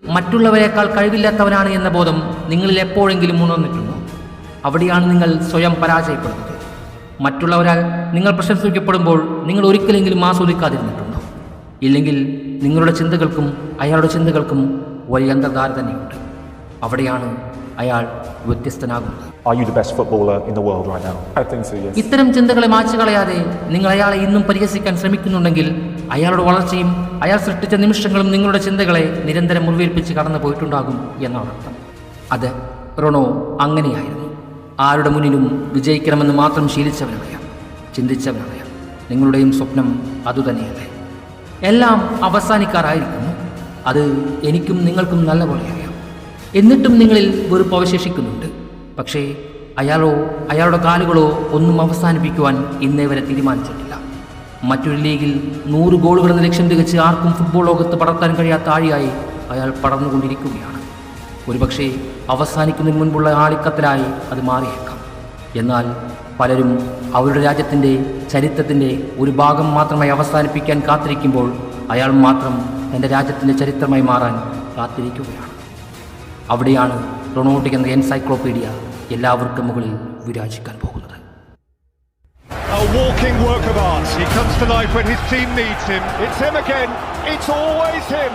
മറ്റുള്ളവരെക്കാൾ കഴിവില്ലാത്തവനാണ് എന്ന ബോധം നിങ്ങളിൽ എപ്പോഴെങ്കിലും ഉണർന്നിട്ടുണ്ടോ? അവിടെയാണ് നിങ്ങൾ സ്വയം പരാജയപ്പെടുന്നത്. മറ്റുള്ളവരാൽ നിങ്ങൾ പ്രശംസിക്കപ്പെടുമ്പോൾ നിങ്ങൾ ഒരിക്കലെങ്കിലും ആസ്വദിക്കാതിരുന്നിട്ടുണ്ടോ? ഇല്ലെങ്കിൽ നിങ്ങളുടെ ചിന്തകൾക്കും അയാളുടെ ചിന്തകൾക്കും വലിയ അന്തർധാര തന്നെയുണ്ട്. അവിടെയാണ് അയാൾ വ്യത്യസ്തനാകുന്നത്. Are you the best footballer in the world right now? I think so, yes. ഇത്തരം ചിന്തകളെ മാച്ചു കളയാതെ നിങ്ങൾ അയാളെ ഇന്നും പരിഹസിക്കാൻ ശ്രമിക്കുന്നുണ്ടെങ്കിൽ അയാളുടെ വളർച്ചയും അയാൾ സൃഷ്ടിച്ച നിമിഷങ്ങളും നിങ്ങളുടെ ചിന്തകളെ നിരന്തരം മുറിവേൽപ്പിച്ച് കടന്നു പോയിട്ടുണ്ടാകും എന്നാണ് അർത്ഥം. അത് റൊണോ അങ്ങനെയായിരുന്നു. ആരുടെ മുന്നിലും വിജയിക്കണമെന്ന് മാത്രം ശീലിച്ചവനറിയാം, ചിന്തിച്ചവനറിയാം. നിങ്ങളുടെയും സ്വപ്നം അതുതന്നെയല്ലേ? എല്ലാം അവസാനിക്കാറായിരിക്കുന്നു. അത് എനിക്കും നിങ്ങൾക്കും നല്ലപോലെ അറിയാം. എന്നിട്ടും നിങ്ങളിൽ വെറുപ്പ് അവശേഷിക്കുന്നുണ്ട്. പക്ഷേ അയാളോ അയാളുടെ കാലുകളോ ഒന്നും അവസാനിപ്പിക്കുവാൻ ഇന്നേ വരെ തീരുമാനിച്ചിട്ടില്ല. മറ്റൊരു ലീഗിൽ 100 ഗോളുകളെന്ന ലക്ഷ്യം തികച്ച് ആർക്കും ഫുട്ബോൾ ലോകത്ത് പടർത്താൻ കഴിയാത്ത ആഴിയായി അയാൾ പടർന്നുകൊണ്ടിരിക്കുകയാണ്. ഒരുപക്ഷെ അവസാനിക്കുന്നതിന് മുൻപുള്ള ആളിക്കത്തലായി അത് മാറിയേക്കാം. എന്നാൽ പലരും അവരുടെ രാജ്യത്തിൻ്റെ ചരിത്രത്തിൻ്റെ ഒരു ഭാഗം മാത്രമായി അവസാനിപ്പിക്കാൻ കാത്തിരിക്കുമ്പോൾ അയാൾ മാത്രം തൻ്റെ രാജ്യത്തിൻ്റെ ചരിത്രമായി മാറാൻ കാത്തിരിക്കുകയാണ്. അവിടെയാണ് റൊണോട്ടിക് എന്ന എൻസൈക്ലോപീഡിയ എല്ലാവർക്കും മുകളിൽ വിരാജിക്കാൻ പോകുന്നത്. A walking work of art. He comes to life when his team needs him. It's him again. It's always him.